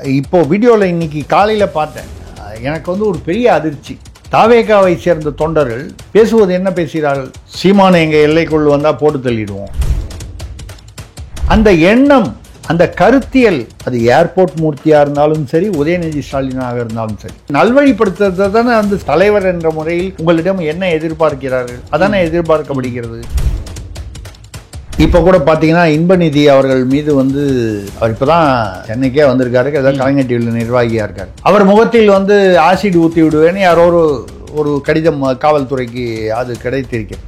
இப்போ வீடியோவில் இன்னைக்கு காலையில் பார்த்தேன். எனக்கு வந்து ஒரு பெரிய அதிர்ச்சி. தாவேகாவை சேர்ந்த தொண்டர்கள் பேசுவது என்ன பேசுகிறார்கள்? சீமானை எங்கள் எல்லைக்குள் வந்தால் போட்டு தள்ளிடுவோம். அந்த எண்ணம், அந்த கருத்தியல், அது ஏர்போர்ட் மூர்த்தியாக இருந்தாலும் சரி, உதயநிதி ஸ்டாலினாக இருந்தாலும் சரி, நல்வழிப்படுத்துறது தானே அந்த தலைவர் என்ற முறையில் உங்களிடம் என்ன எதிர்பார்க்கிறார்கள்? அதானே எதிர்பார்க்கப்படுகிறது. இப்போ கூட பார்த்தீங்கன்னா இன்பநிதி அவர்கள் மீது வந்து அவர் இப்போ தான் சென்னைக்கே வந்திருக்காரு, ஏதாவது கலைஞர் டிவியில் நிர்வாகியாக இருக்கார். அவர் முகத்தில் வந்து ஆசிட் ஊற்றி விடுவேன்னு யாரோ ஒரு கடிதம் காவல்துறைக்கு அது கிடைத்திருக்கிறது.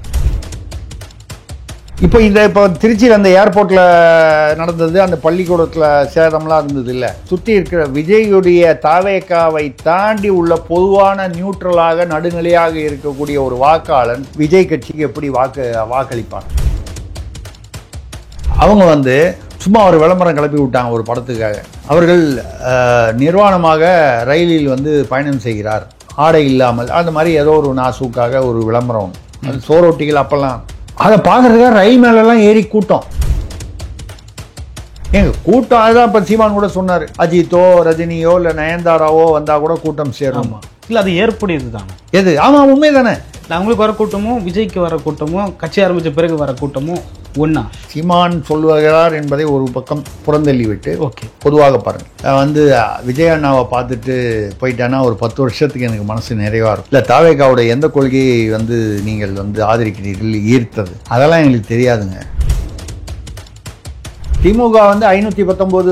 இப்போ திருச்சியில் அந்த ஏர்போர்ட்டில் நடந்தது, அந்த பள்ளிக்கூடத்தில் சேதம்லாம் இருந்தது இல்லை. சுற்றி இருக்கிற விஜயுடைய தாவேகாவை தாண்டி உள்ள பொதுவான நியூட்ரலாக நடுநிலையாக இருக்கக்கூடிய ஒரு வாக்காளன் விஜய் கட்சிக்கு எப்படி வாக்களிப்பான்? அவங்க வந்து சும்மா ஒரு விளம்பரம் கிளப்பி விட்டாங்க ஒரு படத்துக்காக. அவர்கள் நிர்வாணமாக ரயிலில் வந்து பயணம் செய்கிறார், ஆடை இல்லாமல், அந்த மாதிரி ஏதோ ஒரு நாசூக்காக ஒரு விளம்பரம். அது சோரோட்டிகள் அப்பெல்லாம் அதை பார்க்கறதுக்காக ரயில் மேலெல்லாம் ஏறி கூட்டம். கூட்டம் அதுதான் இப்போ சீமான் கூட சொன்னார், அஜித்தோ ரஜினியோ இல்லை நயன்தாராவோ வந்தால் கூட கூட்டம் சேரும். இல்லை, அது ஏற்புடையது தான். எது? ஆமாம், உண்மை தானே. அவங்களுக்கு வர கூட்டமும் விஜய்க்கு வர கூட்டமும் கட்சி ஆரம்பித்த பிறகு வர கூட்டமும் ஒன்றா? சீமான் சொல்லுகிறார் என்பதை ஒரு பக்கம் புறந்தள்ளி விட்டு பொதுவாக பாருங்கள். வந்து விஜய் அண்ணாவை பார்த்துட்டு போயிட்டானா ஒரு 10 வருஷத்துக்கு எனக்கு மனசு நிறைவாக இருக்கும். இல்லை, தாவேகாவோட எந்த கொள்கையை வந்து நீங்கள் வந்து ஆதரிக்கிறீர்கள், ஈர்த்தது, அதெல்லாம் எங்களுக்கு தெரியாதுங்க. திமுக வந்து 519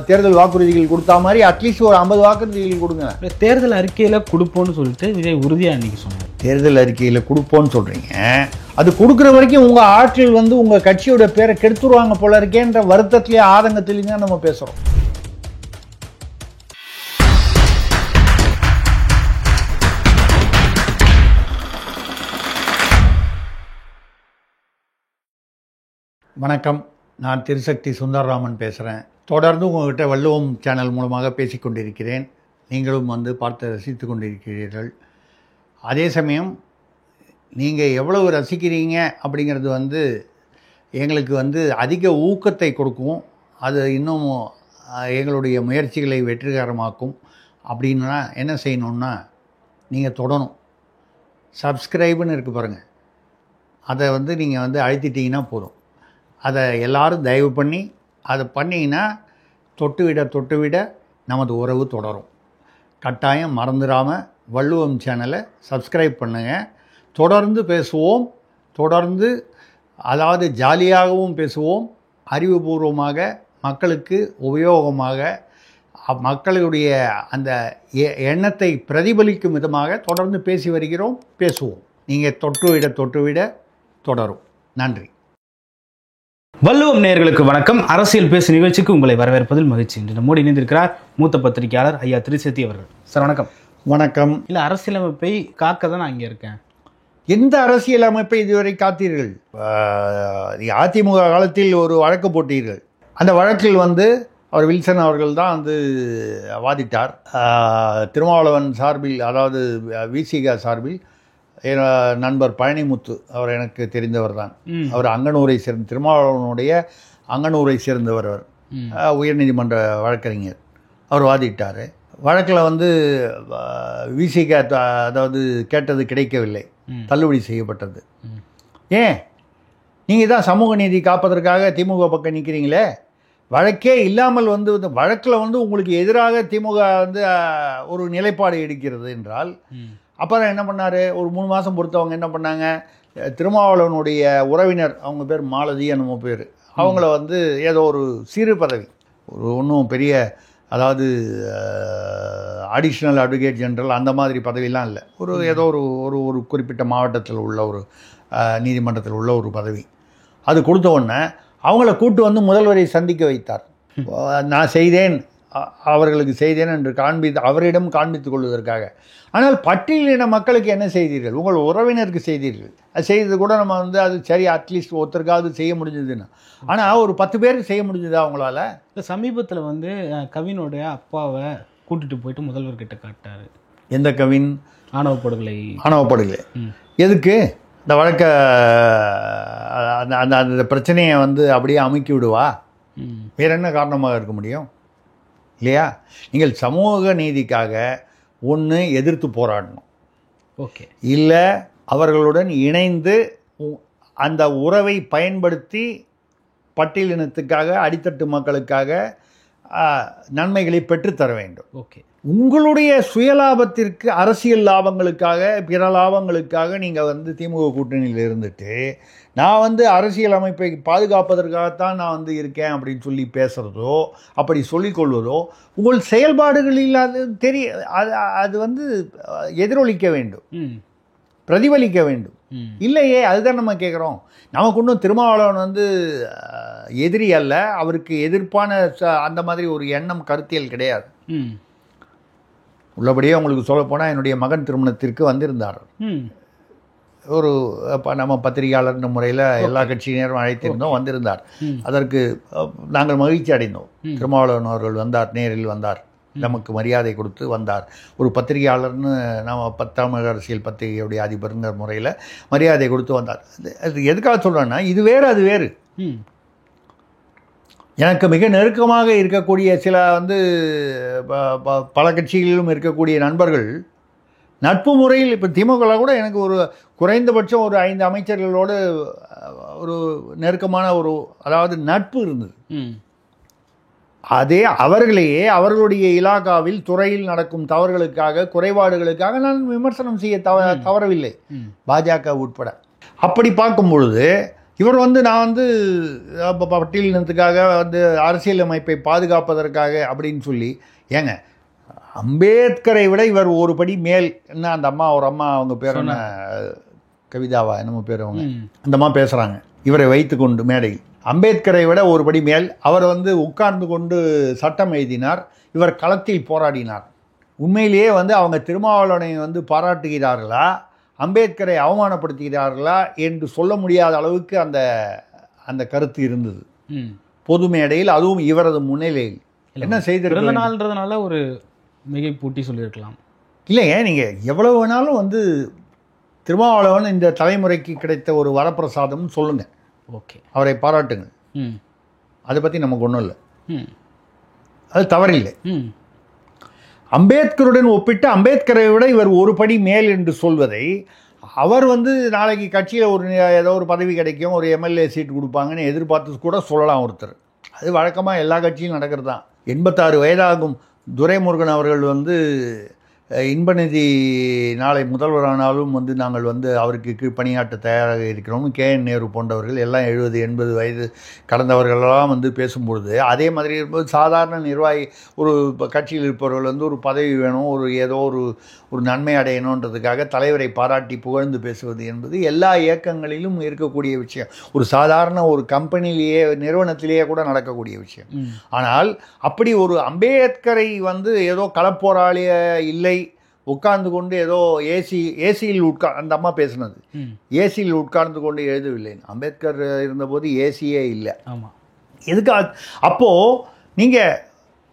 தேர்தல் வாக்குறுதிகள் கொடுத்தா மாதிரி அட்லீஸ்ட் ஒரு 50 வாக்குறுதிகள் கொடுங்க. தேர்தல் அறிக்கையில் கொடுப்போன்னு சொல்லிட்டு விஜய் உறுதியாக அன்னைக்கு சொன்னார். தேர்தல் அறிக்கையில் கொடுப்போன்னு சொல்கிறீங்க, அது கொடுக்குற வரைக்கும் உங்கள் ஆட்கள் வந்து உங்கள் கட்சியோட பேரை கெடுத்துருவாங்க போல இருக்கேன்ற வருத்தத்திலேயே ஆதங்கத்திலேயும் தான் நம்ம பேசுகிறோம். வணக்கம், நான் திருசக்தி சுந்தரராமன் பேசுகிறேன். தொடர்ந்து உங்கள்கிட்ட வள்ளுவம் சேனல் மூலமாக பேசிக்கொண்டிருக்கிறேன். நீங்களும் வந்து பார்த்து ரசித்து கொண்டிருக்கிறீர்கள். அதே சமயம் நீங்கள் எவ்வளவு ரசிக்கிறீங்க அப்படிங்கிறது வந்து எங்களுக்கு வந்து அதிக ஊக்கத்தை கொடுக்கும். அது இன்னும் எங்களுடைய முயற்சிகளை வெற்றிகரமாக்கும். அப்படின்னா என்ன செய்யணுன்னா, நீங்கள் தொடணும். சப்ஸ்கிரைப்னு இருக்குது பாருங்கள், அதை வந்து நீங்கள் வந்து அழுத்திட்டிங்கன்னா போதும். அதை எல்லோரும் தயவு பண்ணி அதை பண்ணிங்கன்னா தொட்டுவிட நமது உறவு தொடரும். கட்டாயம் மறந்துடாமல் வள்ளுவம் சேனலை சப்ஸ்கிரைப் பண்ணுங்கள். தொடர்ந்து பேசுவோம். தொடர்ந்து அதாவது ஜாலியாகவும் பேசுவோம், அறிவுபூர்வமாக, மக்களுக்கு உபயோகமாக, மக்களுடைய அந்த எண்ணத்தை பிரதிபலிக்கும் விதமாக தொடர்ந்து பேசி வருகிறோம், பேசுவோம். நீங்கள் தொட்டுவிட தொடரும். நன்றி. வள்ளுவம் நேயர்களுக்கு வணக்கம். அரசியல் பேசு நிகழ்ச்சிக்கு உங்களை வரவேற்பதில் மகிழ்ச்சி. இன்று நம்மோடு இணைந்திருக்கிறார் மூத்த பத்திரிகையாளர் ஐயா திருசக்தி அவர்கள். சார் வணக்கம். வணக்கம். இல்லை, அரசியலமைப்பை காக்க தான் நான் இங்கே இருக்கேன். எந்த அரசியல் அமைப்பை இதுவரை காத்தீர்கள்? அதிமுக காலத்தில் ஒரு வழக்கு போட்டீர்கள். அந்த வழக்கில் வந்து அவர் வில்சன் அவர்கள் தான் வந்து வாதிட்டார். திருமாவளவன் சார்பில், அதாவது விசிக சார்பில் நண்பர் பழனிமுத்து, அவர் எனக்கு தெரிந்தவர் தான். அவர் அங்கனூரை சேர்ந்த, திருமாவளவனுடைய அங்கனூரை சேர்ந்தவர். அவர் உயர்நீதிமன்ற வழக்கறிஞர். அவர் வாதிட்டார். வழக்கில் வந்து விசிக அதாவது கேட்டது கிடைக்கவில்லை, தள்ளுபடி செய்யப்பட்டது. ஏன்? நீங்கள் தான் சமூக நீதி காப்பதற்காக திமுக பக்கம் நிற்கிறீங்களே. வழக்கே இல்லாமல் வந்து வழக்கில் வந்து உங்களுக்கு எதிராக திமுக வந்து ஒரு நிலைப்பாடு எடுக்கிறது என்றால், அப்புறம் என்ன பண்ணார்? ஒரு 3 மாதம் பொறுத்தவங்க என்ன பண்ணாங்க, திருமாவளவனுடைய உறவினர், அவங்க பேர் மாலதி என்னமோ பேர், அவங்கள வந்து ஏதோ ஒரு சிறு பதவி, ஒரு ஒன்றும் பெரிய, அதாவது அடிஷ்னல் அட்வொகேட் ஜெனரல் அந்த மாதிரி பதவியெலாம் இல்லை, ஒரு ஏதோ ஒரு குறிப்பிட்ட மாவட்டத்தில் உள்ள ஒரு நீதிமன்றத்தில் உள்ள ஒரு பதவி. அது கொடுத்த உடனே அவங்கள கூட்டு வந்து முதல்வரை சந்திக்க வைத்தார். நான் செய்தேன், அவர்களுக்கு செய்தேன் என்று அவரிடம் காண்பித்துக் கொள்வதற்காக. ஆனால் பட்டியலின மக்களுக்கு என்ன செய்தீர்கள்? உங்கள் உறவினருக்கு செய்தீர்கள். அது செய்தது கூட நம்ம வந்து அது சரி, அட்லீஸ்ட் ஒருத்தருக்காவது செய்ய முடிஞ்சதுன்னா. ஆனால் ஒரு 10 பேருக்கு செய்ய முடிஞ்சதா அவங்களால? இல்லை, சமீபத்தில் வந்து கவினுடைய அப்பாவை கூட்டிகிட்டு போயிட்டு முதல்வர்கிட்ட காட்டார். எந்த கவின்? ஆணவ படுகொலை. எதுக்கு? இந்த வழக்க அந்த பிரச்சனையை வந்து அப்படியே அமுக்கி விடுவா? வேற என்ன காரணமாக இருக்க முடியும்? இல்லையா? நீங்கள் சமூக நீதிக்காக ஒன்று எதிர்த்து போராடணும், ஓகே, இல்லை அவர்களுடன் இணைந்து அந்த உறவை பயன்படுத்தி பட்டியலினத்துக்காக அடித்தட்டு மக்களுக்காக நன்மைகளை பெற்றுத்தர வேண்டும். ஓகே, உங்களுடைய சுயலாபத்திற்கு அரசியல் லாபங்களுக்காக பிற லாபங்களுக்காக நீங்கள் வந்து திமுக கூட்டணியில் இருந்துட்டு நான் வந்து அரசியல் அமைப்பை பாதுகாப்பதற்காகத்தான் நான் வந்து இருக்கேன் அப்படின்னு சொல்லி பேசுகிறதோ அப்படி சொல்லிக்கொள்வதோ உங்கள் செயல்பாடுகளில் அது அது வந்து எதிரொலிக்க வேண்டும், பிரதிபலிக்க வேண்டும். இல்லையே, அதுதான் நம்ம கேட்குறோம். நமக்கு இன்னும் திருமாவளவன் வந்து எதிரி அல்ல, அவருக்கு எதிர்ப்பான அந்த மாதிரி ஒரு எண்ணம் கருத்தியல் கிடையாது. உள்ளபடியே உங்களுக்கு சொல்லப்போனால் என்னுடைய மகன் திருமணத்திற்கு வந்திருந்தார். ஒரு நம்ம பத்திரிகையாளர்ன்ற முறையில் எல்லா கட்சியினரும் அழைத்திருந்தோம், வந்திருந்தார். அதற்கு நாங்கள் மகிழ்ச்சி அடைந்தோம். திருமாவளவன் அவர்கள் வந்தார், நேரில் வந்தார், நமக்கு மரியாதை கொடுத்து வந்தார். ஒரு பத்திரிகையாளர்னு நம்ம தமிழக அரசியல் பத்திரிகையுடைய அதிபருங்கிற முறையில் மரியாதை கொடுத்து வந்தார். அது எதுக்காக சொல்கிறேன்னா, இது வேறு அது வேறு. எனக்கு மிக நெருக்கமாக இருக்கக்கூடிய சில வந்து பல கட்சிகளிலும் இருக்கக்கூடிய நண்பர்கள் நட்பு முறையில் இப்போ திமுக கூட எனக்கு ஒரு குறைந்தபட்சம் ஒரு 5 அமைச்சர்களோடு ஒரு நெருக்கமான ஒரு அதாவது நட்பு இருந்தது. அதே அவர்களையே அவர்களுடைய இலாகாவில் துறையில் நடக்கும் தவறுகளுக்காக குறைபாடுகளுக்காக நான் விமர்சனம் செய்ய தவறவில்லை, பாஜக உட்பட. அப்படி பார்க்கும் பொழுது இவர் வந்து நான் வந்து பட்டியலினத்துக்காக வந்து அரசியல் அமைப்பை பாதுகாப்பதற்காக அப்படின்னு சொல்லி, ஏங்க அம்பேத்கரை விட இவர் ஒரு படி மேல். என்ன அந்த அம்மா ஒரு அம்மா அவங்க பேர் என்ன, கவிதாவா என்னமோ பேர், அவங்க அந்த அம்மா பேசுகிறாங்க இவரை வைத்து கொண்டு மேடையில். அம்பேத்கரை விட ஒரு படி மேல் அவர் வந்து உட்கார்ந்து கொண்டு சட்டம் எழுதினார், இவர் களத்தில் போராடினார். உண்மையிலேயே வந்து அவங்க திருமாவளவனை வந்து பாராட்டுகிறார்களா, அம்பேத்கரை அவமானப்படுத்துகிறார்களா என்று சொல்ல முடியாத அளவுக்கு அந்த அந்த கருத்து இருந்தது பொது மேடையில், அதுவும் இவரது முன்னிலையில். என்ன செய்திருக்கிறதுனால ஒரு மிகை பூட்டி சொல்லியிருக்கலாம். இல்லைங்க, நீங்கள் எவ்வளவு வேணாலும் வந்து திருமாவளவன் இந்த தலைமுறைக்கு கிடைத்த ஒரு வரப்பிரசாதம்னு சொல்லுங்கள், ஓகே, அவரை பாராட்டுங்க, அதை பற்றி நமக்கு ஒன்றும் இல்லை, அது தவறில்லை. அம்பேத்கருடன் ஒப்பிட்டு அம்பேத்கரை விட இவர் ஒரு படி மேல் என்று சொல்வதை, அவர் வந்து நாளைக்கு கட்சியில் ஒரு ஏதோ ஒரு பதவி கிடைக்கும், ஒரு எம்எல்ஏ சீட் கொடுப்பாங்கன்னு எதிர்பார்த்து கூட சொல்லலாம் ஒருத்தர். அது வழக்கமாக எல்லா கட்சியும் நடக்கிறது தான். 86 வயதாகும் துரைமுருகன் அவர்கள் வந்து இன்பநிதி நாளை முதல்வரானாலும் வந்து நாங்கள் வந்து அவருக்கு கீழ் பணியாற்ற தயாராக இருக்கிறோம். KN நேரு போன்றவர்கள் எல்லாம் 70-80 வயது கடந்தவர்களெல்லாம் வந்து பேசும்பொழுது, அதே மாதிரி இருக்கும்போது சாதாரண நிர்வாகி ஒரு கட்சியில் இருப்பவர்கள் வந்து ஒரு பதவி வேணும், ஒரு ஏதோ ஒரு நன்மை அடையணுன்றதுக்காக தலைவரை பாராட்டி புகழ்ந்து பேசுவது என்பது எல்லா இயக்கங்களிலும் இருக்கக்கூடிய விஷயம், ஒரு சாதாரண ஒரு கம்பெனிலேயே நிறுவனத்திலேயே கூட நடக்கக்கூடிய விஷயம். ஆனால் அப்படி ஒரு அம்பேத்கரை வந்து ஏதோ களப்போராளிய இல்லை, உட்கார்ந்து கொண்டு ஏதோ ஏசியில் அந்த அம்மா பேசுனது ஏசியில் உட்கார்ந்து கொண்டு எழுதவில்லை. அம்பேத்கர் இருந்தபோது ஏசியே இல்லை. ஆமாம், எதுக்கு? அப்போது நீங்கள்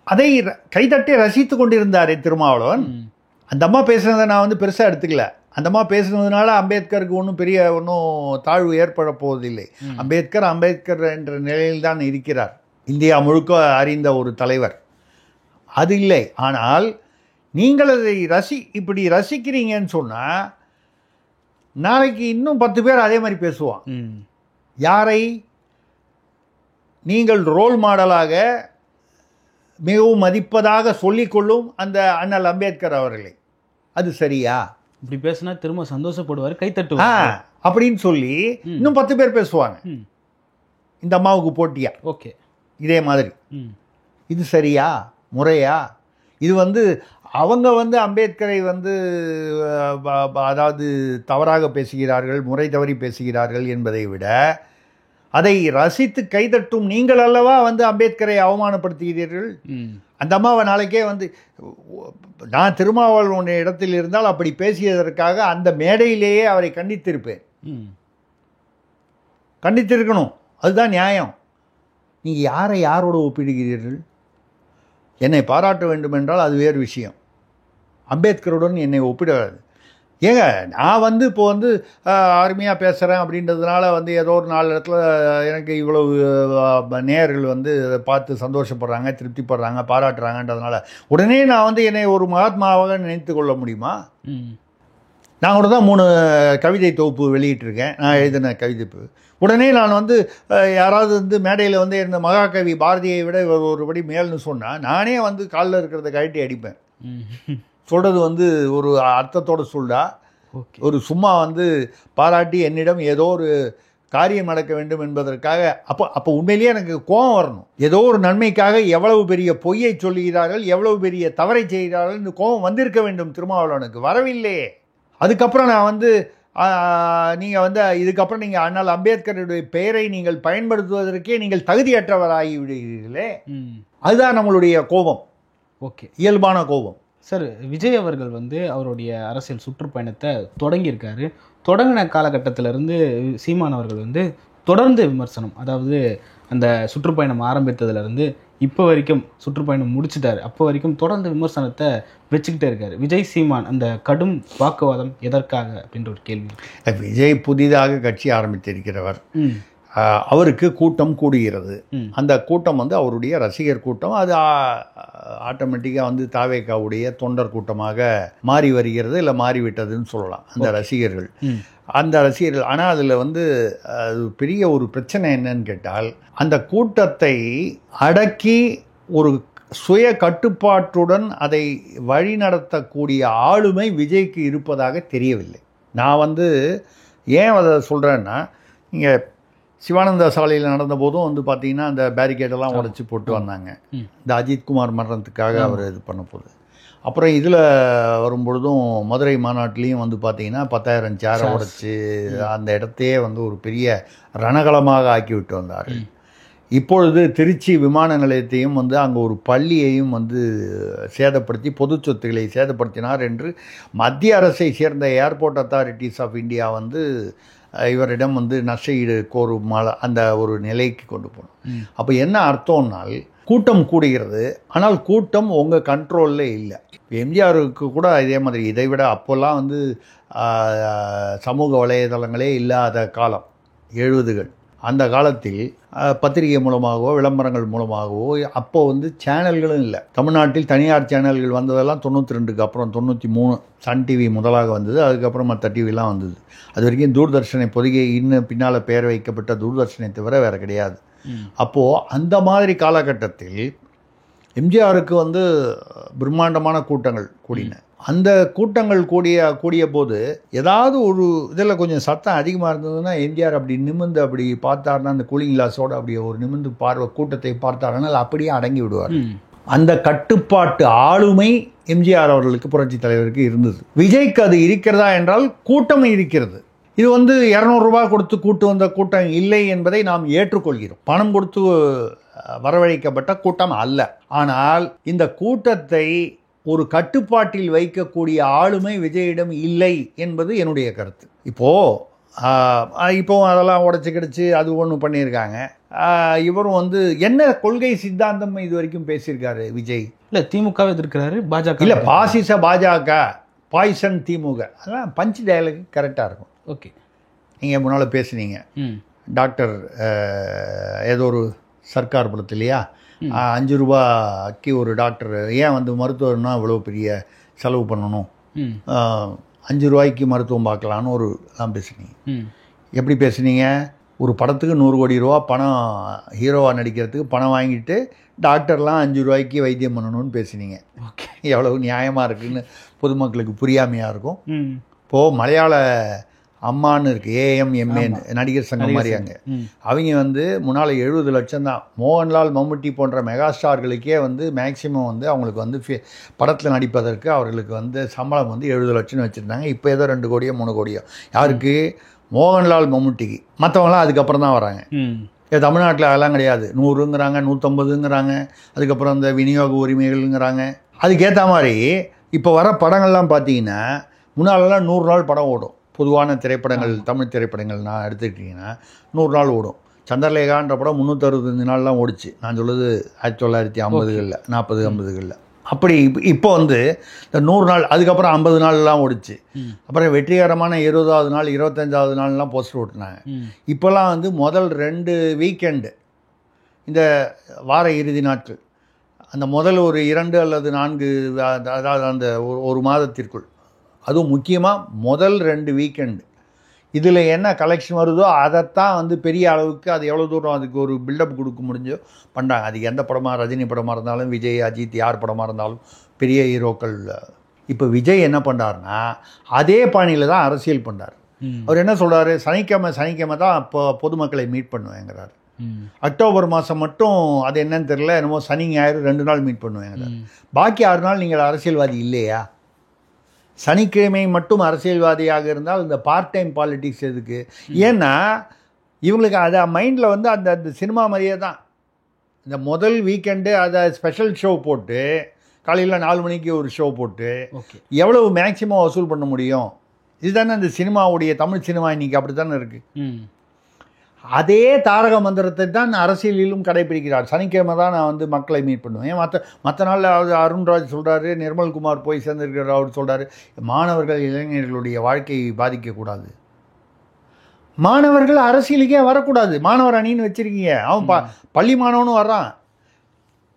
அதை கைதட்டி ரசித்து கொண்டிருந்தார் திருமாவளவன். அந்த அம்மா பேசுனதை நான் வந்து பெருசாக எடுத்துக்கல. அந்த அம்மா பேசுனதுனால அம்பேத்கருக்கு ஒன்றும் தாழ்வு ஏற்பட போவதில்லை. அம்பேத்கர் என்ற நிலையில்தான் இருக்கிறார், இந்தியா முழுக்க அறிந்த ஒரு தலைவர், அது இல்லை. ஆனால் நீங்கள் அதை இப்படி ரசிக்கிறீங்கன்னு சொன்னால் நாளைக்கு இன்னும் 10 பேர் அதே மாதிரி பேசுவான். யாரை? நீங்கள் ரோல் மாடலாக மிகவும் மதிப்பதாக சொல்லிக்கொள்ளும் அந்த அண்ணல் அம்பேத்கர் அவர்களை. அது சரியா? இப்படி பேசினா திரும்ப சந்தோஷப்படுவார், கைத்தட்டுவார் அப்படின்னு சொல்லி இன்னும் 10 பேர் பேசுவாங்க இந்த அம்மாவுக்கு போட்டியா. ஓகே, இதே மாதிரி. இது சரியா, முறையா? இது வந்து அவங்க வந்து அம்பேத்கரை வந்து அதாவது தவறாக பேசுகிறார்கள், முறை தவறி பேசுகிறார்கள் என்பதை விட அதை ரசித்து கைதட்டும் நீங்கள் அல்லவா வந்து அம்பேத்கரை அவமானப்படுத்துகிறீர்கள். அந்த அம்மாவை நாளைக்கே வந்து நான் திருமாவளவனுடைய இடத்தில் இருந்தால் அப்படி பேசியதற்காக அந்த மேடையிலேயே அவரை கண்டித்திருப்பேன், கண்டித்திருக்கணும். அதுதான் நியாயம். நீங்கள் யாரோடு ஒப்பிடுகிறீர்கள்? என்னை பாராட்ட வேண்டும் என்றால் அது வேறு விஷயம். அம்பேத்கருடன் என்னை ஒப்பிடாது. ஏங்க நான் வந்து இப்போ வந்து அருமையாக பேசுகிறேன் அப்படின்றதுனால வந்து ஏதோ ஒரு 4 இடத்துல எனக்கு இவ்வளவு நேயர்கள் வந்து அதை பார்த்து சந்தோஷப்படுறாங்க, திருப்திப்படுறாங்க, பாராட்டுறாங்கன்றதுனால உடனே நான் வந்து என்னை ஒரு மகாத்மாவாக நினைத்து கொள்ள முடியுமா? நான் கூட தான் 3 கவிதை தொகுப்பு வெளியிட்டிருக்கேன், நான் எழுதின கவிதைப்பு. உடனே நான் வந்து யாராவது வந்து மேடையில் வந்து இந்த மகாகவி பாரதியை விட ஒருபடி மேல்னு சொன்னால் நானே வந்து காலில் இருக்கிறத கழட்டி அடிப்பேன். சொல்கிறது வந்து ஒரு அர்த்தத்தோடு சொல்லா, ஒரு சும்மா வந்து பாராட்டி என்னிடம் ஏதோ ஒரு காரியம் நடக்க வேண்டும் என்பதற்காக அப்போ உண்மையிலேயே எனக்கு கோபம் வரணும். ஏதோ ஒரு நன்மைக்காக எவ்வளவு பெரிய பொய்யை சொல்லுகிறார்கள், எவ்வளவு பெரிய தவறை செய்கிறார்கள், இந்த கோபம் வந்திருக்க வேண்டும். திருமாவளவனுக்கு வரவில்லையே. அதுக்கப்புறம் நான் வந்து நீங்கள் வந்து இதுக்கப்புறம் நீங்கள் அண்ணல் அம்பேத்கருடைய பெயரை நீங்கள் பயன்படுத்துவதற்கே நீங்கள் தகுதியற்றவராகி விடுகிறீர்களே, அதுதான் நம்மளுடைய கோபம். ஓகே, இயல்பான கோபம். சார், விஜய் அவர்கள் வந்து அவருடைய அரசியல் சுற்றுப்பயணத்தை தொடங்கியிருக்காரு. தொடங்கின காலகட்டத்திலிருந்து சீமான் அவர்கள் வந்து தொடர்ந்து விமர்சனம், அதாவது அந்த சுற்றுப்பயணம் ஆரம்பித்ததுலேருந்து இப்போ வரைக்கும் சுற்றுப்பயணம் முடிச்சுட்டாரு, அப்போ வரைக்கும் தொடர்ந்து விமர்சனத்தை வச்சுக்கிட்டே இருக்காரு. விஜய் சீமான் அந்த கடும் வாக்குவாதம் எதற்காக அப்படின்ற ஒரு கேள்வி. விஜய் புதிதாக கட்சி ஆரம்பித்திருக்கிறவர், அவருக்கு கூட்டம் கூடுகிறது. அந்த கூட்டம் வந்து அவருடைய ரசிகர் கூட்டம். அது ஆட்டோமேட்டிக்காக வந்து தாவேக்காவுடைய தொண்டர் கூட்டமாக மாறி வருகிறது, இல்லை மாறிவிட்டதுன்னு சொல்லலாம். அந்த ரசிகர்கள் ஆனால் அதில் வந்து அது பெரிய ஒரு பிரச்சனை என்னன்னு கேட்டால், அந்த கூட்டத்தை அடக்கி ஒரு சுய கட்டுப்பாட்டுடன் அதை வழிநடத்தக்கூடிய ஆளுமை விஜய்க்கு இருப்பதாக தெரியவில்லை. நான் வந்து ஏன் அதை சொல்கிறேன்னா, இங்கே சிவானந்தா சாலையில் நடந்த போதும் வந்து பார்த்தீங்கன்னா அந்த பேரிகேடெல்லாம் உடைச்சி போட்டு வந்தாங்க. இந்த அஜித்குமார் மரணத்துக்காக அவர் இது பண்ண போகுது. அப்புறம் இதில் வரும்பொழுதும் மதுரை மாநாட்டிலையும் வந்து பார்த்தீங்கன்னா 10,000 சேரை உடைச்சி அந்த இடத்தையே வந்து ஒரு பெரிய ரணகலமாக ஆக்கி விட்டு வந்தார். இப்பொழுது திருச்சி விமான நிலையத்தையும் வந்து அங்கே ஒரு பள்ளியையும் வந்து சேதப்படுத்தி பொது சொத்துக்களை சேதப்படுத்தினார் என்று மத்திய அரசை சேர்ந்த ஏர்போர்ட் அத்தாரிட்டிஸ் ஆஃப் இந்தியா வந்து இவரிடம் வந்து நஷ்டஈடு கோரும் அந்த ஒரு நிலைக்கு கொண்டு போகணும். அப்போ என்ன அர்த்தம்னால், கூட்டம் கூடுகிறது, ஆனால் கூட்டம் உங்கள் கண்ட்ரோலில் இல்லை. எம்ஜிஆருக்கு கூட இதே மாதிரி, இதை விட அப்போல்லாம் வந்து சமூக வலைதளங்களே இல்லாத காலம் 70கள். அந்த காலத்தில் பத்திரிகை மூலமாகவோ விளம்பரங்கள் மூலமாகவோ அப்போ வந்து சேனல்களும் இல்லை. தமிழ்நாட்டில் தனியார் சேனல்கள் வந்ததெல்லாம் 92க்கு அப்புறம், 93 சன் டிவி முதலாக வந்தது, அதுக்கப்புறம் மற்ற டிவிலாம் வந்தது. அது வரைக்கும் தூர்தர்ஷனை பொதிகை இன்னும் பின்னால் பெயர் வைக்கப்பட்ட தூர்தர்ஷனை தவிர வேறு கிடையாது. அப்போது அந்த மாதிரி காலகட்டத்தில் எம்ஜிஆருக்கு வந்து பிரம்மாண்டமான கூட்டங்கள் கூடின. அந்த கூட்டங்கள் கூடிய போது ஏதாவது ஒரு இதில் கொஞ்சம் சத்தம் அதிகமாக இருந்ததுன்னா எம்ஜிஆர் அப்படி நிமிர்ந்து அப்படி பார்த்தாருன்னா, அந்த கூலிங் கிளாஸோடு அப்படியே ஒரு நிமிர்ந்து கூட்டத்தை பார்த்தாருன்னா அப்படியே அடங்கி விடுவார். அந்த கட்டுப்பாட்டு ஆளுமை எம்ஜிஆர் அவர்களுக்கு, புரட்சி தலைவருக்கு இருந்தது. விஜய்க்கு அது இருக்கிறதா என்றால் கூட்டம் இருக்கிறது. இது வந்து 200 ரூபாய் கொடுத்து கூட்டு வந்த கூட்டம் இல்லை என்பதை நாம் ஏற்றுக்கொள்கிறோம். பணம் கொடுத்து வரவழைக்கப்பட்ட கூட்டம் அல்ல. ஆனால் இந்த கூட்டத்தை ஒரு கட்டுப்பாட்டில் வைக்கக்கூடிய ஆளுமை விஜயிடம் இல்லை என்பது என்னுடைய கருத்து. இப்போ அதெல்லாம் உடச்சி கிடச்சி அது ஒன்று பண்ணியிருக்காங்க. இவரும் வந்து என்ன கொள்கை சித்தாந்தம் இது வரைக்கும் பேசியிருக்காரு விஜய்? இல்லை, திமுகவை எதிர்க்கிறாரு, பாஜக இல்லை, பாசிச பாஜக, பாய்சன் திமுக, அதெல்லாம் பஞ்ச் டயலாக் கரெக்டாக இருக்கும். ஓகே, நீங்கள் முன்னால் பேசுனீங்க டாக்டர் ஏதோ ஒரு சர்க்கார் படத்துலையா 5 ரூபாய்க்கு ஒரு டாக்டர் ஏன் வந்து மருத்துவர்னா இவ்வளோ பெரிய செலவு பண்ணணும், 5 ரூபாய்க்கு மருத்துவம் பார்க்கலான்னு ஒரு எல்லாம் பேசுனீங்க. எப்படி பேசுனீங்க? ஒரு படத்துக்கு 100 கோடி ரூபா பணம் ஹீரோவாக நடிக்கிறதுக்கு பணம் வாங்கிட்டு டாக்டர்லாம் 5 ரூபாய்க்கு வைத்தியம் பண்ணணும்னு பேசுனீங்க. ஓகே, எவ்வளவு நியாயமாக இருக்குதுன்னு பொதுமக்களுக்கு புரியாமையாக இருக்கும். இப்போது மலையாள அம்மான்னு இருக்குது, AMMAன்னு நடிகர் சங்கம் மாதிரியாங்க. அவங்க வந்து முன்னால் 70 லட்சம் தான். மோகன்லால், மம்முட்டி போன்ற மெகா ஸ்டார்களுக்கே வந்து மேக்சிமம் வந்து அவங்களுக்கு வந்து படத்தில் நடிப்பதற்கு அவர்களுக்கு வந்து சம்பளம் வந்து 70 லட்சம்னு வச்சுருந்தாங்க. இப்போ ஏதோ 2 கோடியோ 3 கோடியோ. யாருக்கு? மோகன்லால், மம்முட்டிக்கு. மற்றவங்களாம் அதுக்கப்புறம் தான் வராங்க. தமிழ்நாட்டில் அதெல்லாம் கிடையாது. 100ங்கிறாங்க, 150ங்கிறாங்க, அதுக்கப்புறம் இந்த விநியோக உரிமைகள்ங்கிறாங்க. அதுக்கேற்ற மாதிரி இப்போ வர படங்கள்லாம் பார்த்தீங்கன்னா முன்னாலெல்லாம் 100 நாள் படம் ஓடும். பொதுவான திரைப்படங்கள், தமிழ் திரைப்படங்கள் நான் எடுத்துக்கிட்டிங்கன்னா 100 நாள் ஓடும். சந்திரலேகான்ற படம் 365 நாள்லாம் ஓடிச்சு. நான் சொல்லுது 1950களில், 40-50களில். அப்படி இப்போ வந்து இந்த 100 நாள், அதுக்கப்புறம் 50 நாள்லாம் ஓடிச்சு. அப்புறம் வெற்றிகரமான 20வது நாள் 25வது நாள்லாம் போஸ்டர் ஓட்டினாங்க. இப்போல்லாம் வந்து முதல் 2 வீக்கெண்டு, இந்த வார இறுதி நாட்கள், அந்த முதல் ஒரு 2 அல்லது 4, அதாவது அந்த ஒரு மாதத்திற்குள், அதுவும் முக்கியமாக முதல் 2 வீக்கெண்டு, இதில் என்ன கலெக்ஷன் வருதோ அதைத்தான் வந்து பெரிய அளவுக்கு அது எவ்வளோ தூரம் அதுக்கு ஒரு பில்டப் கொடுக்க முடிஞ்சோ பண்ணுறாங்க. அது எந்த படமாக, ரஜினி படமாக இருந்தாலும், விஜய், அஜித், யார் படமாக இருந்தாலும், பெரிய ஹீரோக்கள். இப்போ விஜய் என்ன பண்ணுறாருன்னா அதே பாணியில் தான் அரசியல் பண்ணுறார். அவர் என்ன சொல்கிறாரு, சனிக்கிழமை தான் இப்போ பொதுமக்களை மீட் பண்ணுவேங்கிறார். அக்டோபர் மாதம் மட்டும் அது என்னன்னு தெரியல, என்னமோ சனி ஞாயிறு 2 நாள் மீட் பண்ணுவேங்கிறார். பாக்கி 6 நாள் நீங்கள் அரசியல்வாதி இல்லையா? சனிக்கிழமை மட்டும் அரசியல்வாதியாக இருந்தால் இந்த பார்ட் டைம் பாலிட்டிக்ஸ் எதுக்கு? ஏன்னா இவங்களுக்கு அதை மைண்டில் வந்து அந்த சினிமா மாதிரியே தான். இந்த முதல் வீக்கெண்டு அதை ஸ்பெஷல் ஷோ போட்டு காலையில் 4 மணிக்கு ஒரு ஷோ போட்டு எவ்வளவு மேக்சிமம் வசூல் பண்ண முடியும்? இதுதானே இந்த சினிமாவுடைய, தமிழ் சினிமா இன்றைக்கி அப்படி தானே இருக்குது. அதே தாரக மந்திரத்தை தான் அரசியலிலும் கடைபிடிக்கிறார். சனிக்கிழமை தான் நான் வந்து மக்களை மீட் பண்ணுவேன். மற்ற நாளில் அருண்ராஜ் சொல்கிறாரு, நிர்மல்குமார் போய் சேர்ந்திருக்கிற அவர் சொல்கிறாரு, மாணவர்கள், இளைஞர்களுடைய வாழ்க்கையை பாதிக்கக்கூடாது, மாணவர்கள் அரசியலுக்கே வரக்கூடாது, மாணவர் அணின்னு வச்சுருக்கீங்க. அவன் பள்ளி மாணவனும் வர்றான்.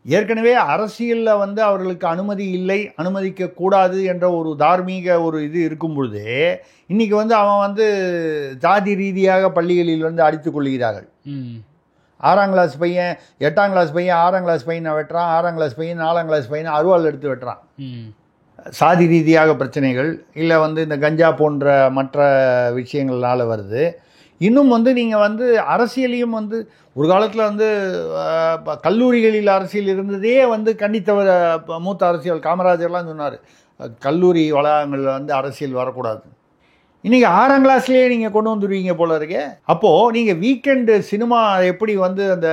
ஏற்கனவே அரசியலில் வந்து அவர்களுக்கு அனுமதி இல்லை, அனுமதிக்கக்கூடாது என்ற ஒரு தார்மீக ஒரு இது இருக்கும் பொழுது இன்றைக்கி வந்து அவன் வந்து ஜாதி ரீதியாக பள்ளிகளில் வந்து அடித்து கொள்கிறார்கள். 6ஆம் கிளாஸ் பையன் 8ஆம் கிளாஸ் பையன் 6ஆம் கிளாஸ் பையனை வெட்டுறான், 6ஆம் கிளாஸ் பையன் 4ஆம் கிளாஸ் பையனை அருவாள் எடுத்து வெட்டுறான். சாதி ரீதியாக பிரச்சனைகள் இல்லை வந்து இந்த கஞ்சா போன்ற மற்ற விஷயங்களால் வருது. இன்னும் வந்து நீங்கள் வந்து அரசியலையும் வந்து ஒரு காலத்தில் வந்து கல்லூரிகளில் அரசியல் இருந்ததே வந்து கண்டித்தவர் மூத்த அரசியல் காமராஜர்லாம் சொன்னார், கல்லூரி வளாகங்களில் வந்து அரசியல் வரக்கூடாது. இன்றைக்கி 6ஆம் கிளாஸ்லேயே நீங்கள் கொண்டு வந்துடுவீங்க போல இருக்கே. அப்போது நீங்கள் வீக்கெண்டு சினிமா எப்படி வந்து அந்த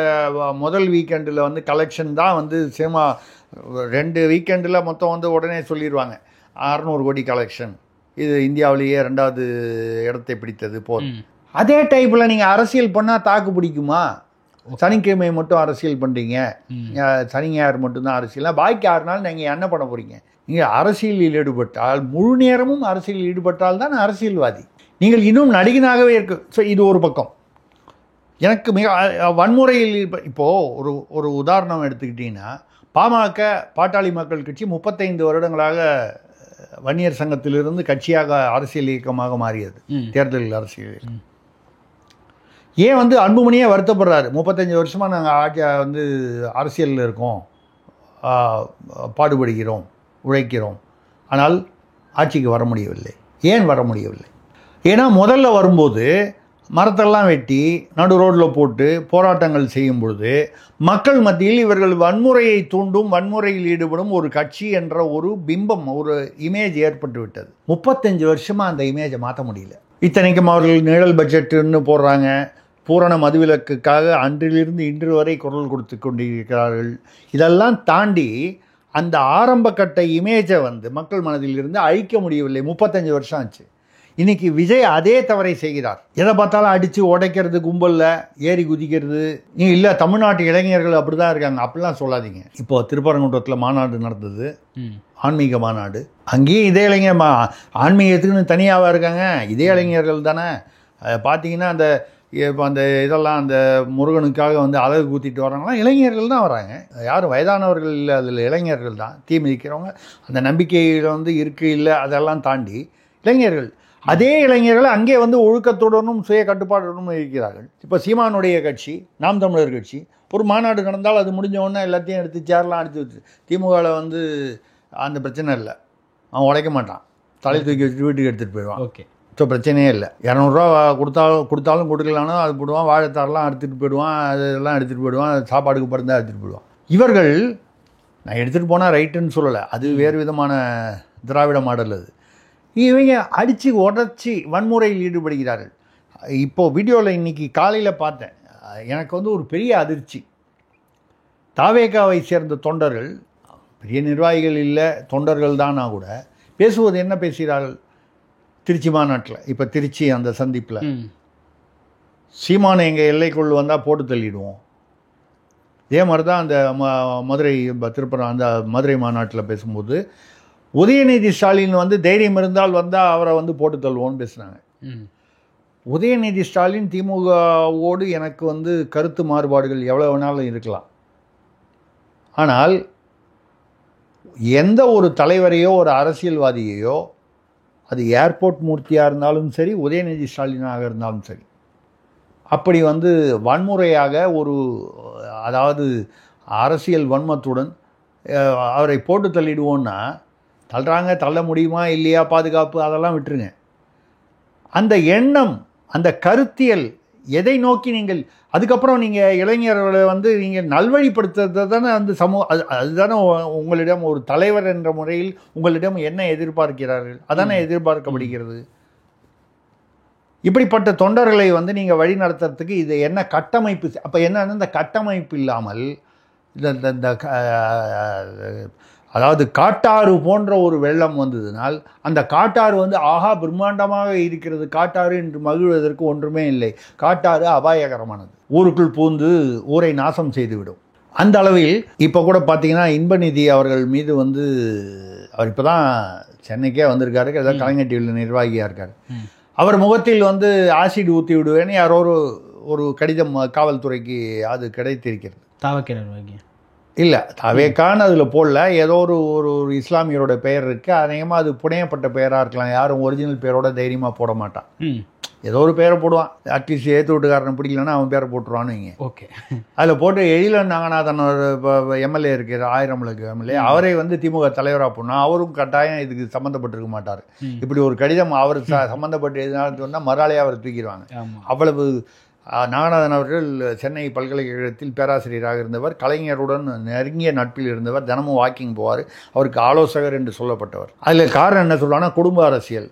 முதல் வீக்கெண்டில் வந்து கலெக்ஷன் தான் வந்து சினிமா 2 வீக்கெண்டில் மொத்தம் வந்து உடனே சொல்லிடுவாங்க 600 கோடி கலெக்ஷன், இது இந்தியாவிலேயே 2வது இடத்தை பிடித்தது போல். அதே டைப்பில் நீங்கள் அரசியல் பண்ணால் தாக்கு பிடிக்குமா? சனிக்கிழமை மட்டும் அரசியல் பண்ணுறீங்க, சனி ஞாயிறு மட்டும்தான் அரசியல், பாக்கி 6 நாள் நீங்கள் என்ன பண்ண போகிறீங்க? நீங்கள் அரசியலில் ஈடுபட்டால், முழு நேரமும் அரசியலில் ஈடுபட்டால் தான் அரசியல்வாதி. நீங்கள் இன்னும் நடிகனாகவே இருக்கு. ஸோ இது ஒரு பக்கம். எனக்கு மிக வன்முறையில் இப்போது ஒரு உதாரணம் எடுத்துக்கிட்டிங்கன்னா, பாமக, பாட்டாளி மக்கள் கட்சி 35 வருடங்களாக வன்னியர் சங்கத்திலிருந்து கட்சியாக அரசியல் இயக்கமாக மாறியது, தேர்தல் அரசியல். ஏன் வந்து அன்புமணியே வருத்தப்படுறாரு, 35 வருஷமாக நாங்கள் வந்து அரசியலில் இருக்கோம், பாடுபடுகிறோம், உழைக்கிறோம், ஆனால் ஆட்சிக்கு வர முடியவில்லை. ஏன் வர முடியவில்லை? ஏன்னா முதல்ல வரும்போது மரத்தெல்லாம் வெட்டி நடு ரோட்டில் போட்டு போராட்டங்கள் செய்யும் பொழுது மக்கள் மத்தியில் இவர்கள் வன்முறையை தூண்டும், வன்முறையில் ஈடுபடும் ஒரு கட்சி என்ற ஒரு பிம்பம், ஒரு இமேஜ் ஏற்பட்டு விட்டது. 35 வருஷமாக அந்த இமேஜை மாற்ற முடியல. இத்தனைக்கும் அவர்கள் நிழல் பட்ஜெட்டுன்னு போடுறாங்க, பூரண மதுவிலக்குக்காக அன்றிலிருந்து இன்று வரை குரல் கொடுத்து கொண்டிருக்கிறார்கள். இதெல்லாம் தாண்டி அந்த ஆரம்ப கட்ட இமேஜை வந்து மக்கள் மனதில் இருந்து அழிக்க முடியவில்லை. 35 வருஷம் ஆச்சு. இன்றைக்கி விஜய் அதே தவறை செய்கிறார். எதை பார்த்தாலும் அடித்து உடைக்கிறது, கும்பலில் ஏறி குதிக்கிறது. நீங்கள் இல்லை, தமிழ்நாட்டு இளைஞர்கள் அப்படி தான் இருக்காங்க, அப்படிலாம் சொல்லாதீங்க. இப்போது திருப்பரங்குன்றத்தில் மாநாடு நடந்தது, ஆன்மீக மாநாடு. அங்கேயும் இதே இளைஞர் ஆன்மீகத்துக்குன்னு தனியாகவா இருக்காங்க, இதே இளைஞர்கள் தானே. பார்த்தீங்கன்னா அந்த இதெல்லாம் அந்த முருகனுக்காக வந்து அழகு கூத்திட்டு வர்றாங்களாம் இளைஞர்கள் தான் வராங்க. யாரும் வயதானவர்கள் இல்லை, அதில் இளைஞர்கள் தான். தீ மிதிக்கிறவங்க அந்த நம்பிக்கையில் வந்து இருக்கு இல்லை, அதெல்லாம் தாண்டி இளைஞர்கள். அதே இளைஞர்கள் அங்கே வந்து ஒழுக்கத்துடனும் சுய கட்டுப்பாட்டுடனும் இருக்கிறார்கள். இப்போ சீமானுடைய கட்சி, நாம் தமிழர் கட்சி, ஒரு மாநாடு நடந்தால் அது முடிஞ்ச உடனே எல்லாத்தையும் எடுத்து சேர்லாம் அடித்து வச்சு, திமுகவில் வந்து அந்த பிரச்சனை இல்லை, அவன் உடைக்க மாட்டான், தலை தூக்கி வச்சுட்டு வீட்டுக்கு எடுத்துகிட்டு போயிடுவான். ஓகே, ஸோ பிரச்சனையே இல்லை. 200 ரூபா கொடுத்தாலும் கொடுக்கலானோ அது போடுவான், வாழைத்தாரெலாம் எடுத்துகிட்டு போயிடுவான், அதெல்லாம் எடுத்துகிட்டு போயிடுவான், சாப்பாடுக்கு பிறந்தா எடுத்துகிட்டு போயிடுவான். இவர்கள் நான் எடுத்துகிட்டு போனால் ரைட்டுன்னு சொல்லலை, அது வேறு விதமான திராவிட மாடல். அது இவங்க அடித்து உடச்சி வன்முறையில் ஈடுபடுகிறார்கள். இப்போது வீடியோவில் இன்றைக்கி காலையில் பார்த்தேன், எனக்கு வந்து ஒரு பெரிய அதிர்ச்சி. தாவேகாவை சேர்ந்த தொண்டர்கள், பெரிய நிர்வாகிகள் இல்லை, தொண்டர்கள் தானா கூட பேசுவது என்ன பேசுகிறார்கள்? திருச்சி மாநாட்டில், இப்போ திருச்சி அந்த சந்திப்பில், சீமானை எங்கள் எல்லைக்குள் வந்தால் போட்டு தள்ளிடுவோம், இதே மாதிரி தான் அந்த மதுரை திருப்பரம் அந்த மதுரை மாநாட்டில் பேசும்போது உதயநிதி ஸ்டாலின் வந்து தைரியம் இருந்தால் வந்தால் அவரை வந்து போட்டு தள்ளுவோன்னு பேசுனாங்க. உதயநிதி ஸ்டாலின் திமுகவோடு எனக்கு வந்து கருத்து மாறுபாடுகள் எவ்வளோ வேணாலும் இருக்கலாம். ஆனால் எந்த ஒரு தலைவரையோ ஒரு அரசியல்வாதியையோ, அது ஏர்போர்ட் மூர்த்தியாக இருந்தாலும் சரி, உதயநிதி ஸ்டாலினாக இருந்தாலும் சரி, அப்படி வந்து வன்முறையாக அதாவது அரசியல் வன்மத்துடன் அவரை போட்டு தள்ளிடுவோன்னா, தள்ள முடியுமா இல்லையா, பாதுகாப்பு அதெல்லாம் விட்டுருங்க. அந்த எண்ணம், அந்த கருத்தியல் எதை நோக்கி நீங்கள் அதுக்கப்புறம் நீங்கள் இளைஞர்களை வந்து நீங்கள் நல்வழிப்படுத்துறது தானே அந்த அதுதானே உங்களிடம் ஒரு தலைவர் என்ற முறையில் உங்களிடம் என்ன எதிர்பார்க்கிறார்கள், அதானே எதிர்பார்க்கப்படுகிறது. இப்படிப்பட்ட தொண்டர்களை வந்து நீங்கள் வழி நடத்துறதுக்கு இது என்ன கட்டமைப்பு? அப்போ என்னன்னா, இந்த கட்டமைப்பு இல்லாமல் இந்த அதாவது காட்டாறு போன்ற ஒரு வெள்ளம் வந்ததுனால் அந்த காட்டாறு வந்து ஆஹா பிரம்மாண்டமாக இருக்கிறது காட்டாறு என்று மகிழ்வதற்கு ஒன்றுமே இல்லை. காட்டாறு அபாயகரமானது, ஊருக்குள் பூந்து ஊரை நாசம் செய்துவிடும். அந்த அளவில் இப்போ கூட பார்த்தீங்கன்னா இன்பநிதி அவர்கள் மீது வந்து அவர் இப்போ தான் சென்னைக்கே வந்திருக்காரு, ஏதாவது கலைஞர் டிவியில் நிர்வாகியாக இருக்கார். அவர் முகத்தில் வந்து ஆசிட் ஊற்றி விடுவேன்னு யாரோ ஒரு கடிதம் காவல்துறைக்கு அது கிடைத்திருக்கிறது. தாவக்கே இல்லை, தவேக்கான்னு அதில் போடல, ஏதோ ஒரு இஸ்லாமியரோட பெயர் இருக்குது. அநேகமாக அது புனையப்பட்ட பெயராக இருக்கலாம். யாரும் ஒரிஜினல் பேரோட தைரியமாக போட மாட்டான். ஏதோ ஒரு பேரை போடுவான். அட்லீஸ்ட் ஏற்று வீட்டுக்காரனை பிடிக்கலன்னா அவன் பேரை போட்டுருவான்னு வைங்க. ஓகே, அதில் போட்டு எழிலன் நாகநாதன் எம்எல்ஏ இருக்கிற ஆயிரம்லுக்கு எம்எல்ஏ, அவரை வந்து திமுக தலைவராக போனால் அவரும் கட்டாயம் இதுக்கு சம்மந்தப்பட்டிருக்க மாட்டார். இப்படி ஒரு கடிதம் அவர் சம்மந்தப்பட்டு எதுனாலும் சொன்னால் மறுநாளே அவர் தூக்கிடுவாங்க. அவ்வளவு நாகநாதன் அவர்கள் சென்னை பல்கலைக்கழகத்தில் பேராசிரியராக இருந்தவர், கலைஞருடன் நெருங்கிய நட்பில் இருந்தவர், தினமும் வாக்கிங் போவார், அவருக்கு ஆலோசகர் என்று சொல்லப்பட்டவர். அதில் காரணம் என்ன சொல்லுவாங்கன்னா குடும்ப அரசியல்.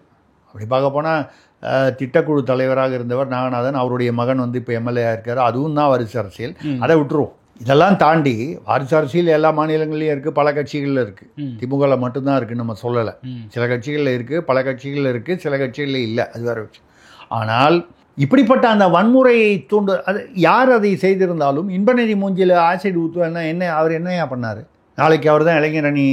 அப்படி பார்க்க போனால் திட்டக்குழு தலைவராக இருந்தவர் நாகநாதன், அவருடைய மகன் வந்து இப்போ எம்எல்ஏ இருக்கார், அதுவும் தான் வாரிசு அரசியல். அதை விட்டுருவோம். இதெல்லாம் தாண்டி வாரிசு அரசியல் எல்லா மாநிலங்கள்லையும் இருக்குது, பல கட்சிகளில் இருக்குது. திமுகவில் மட்டும்தான் இருக்குன்னு நம்ம சொல்லலை. சில கட்சிகளில் இருக்குது, பல கட்சிகளில் இருக்குது, சில கட்சிகளில் இல்லை, அது வேறு விஷயம். ஆனால் இப்படிப்பட்ட அந்த வன்முறையை அது யார் அதை செய்திருந்தாலும் இன்பநிதி மூஞ்சியில் ஆசிட் ஊற்றுவேன்னா அவர் என்னையா பண்ணார்? நாளைக்கு அவர் தான் இளைஞரணி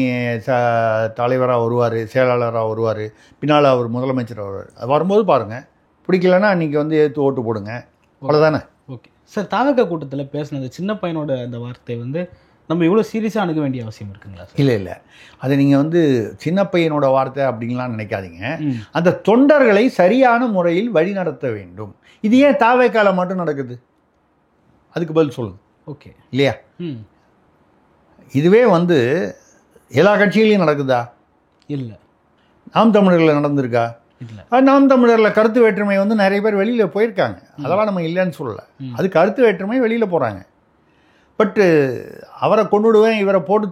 தலைவராக வருவார், செயலாளராக வருவார், பின்னால் அவர் முதலமைச்சராக வருவார். அது வரும்போது பாருங்கள், பிடிக்கலன்னா அன்றைக்கி வந்து ஏற்று ஓட்டு போடுங்க, அவ்வளோதானே. ஓகே சார், தாவக கூட்டத்தில் பேசினது சின்ன பையனோட அந்த வார்த்தை வந்து நம்ம இவ்வளோ சீரியஸாக அணுக வேண்டிய அவசியம் இருக்குங்களா? இல்லை, அதை நீங்கள் வந்து சின்ன பையனோட வார்த்தை அப்படின்லாம் நினைக்காதீங்க. அந்த தொண்டர்களை சரியான முறையில் வழி நடத்த வேண்டும். இது ஏன் தாவேக்கால மட்டும் நடக்குது? அதுக்கு பதில் சொல்லுங்க. ஓகே, இல்லையா? இதுவே வந்து எல்லா கட்சிகளையும் நடக்குதா? இல்லை. நாம் தமிழர்களில் நடந்திருக்கா? இல்லை. நாம் தமிழரில் கருத்து வேற்றுமை வந்து நிறைய பேர் வெளியில் போயிருக்காங்க, அதெல்லாம் நம்ம இல்லைன்னு சொல்லலை. அது கருத்து வேற்றுமை வெளியில் போகிறாங்க. பட்டு அவரை கொண்டுடுவேன், இவரை போட்டு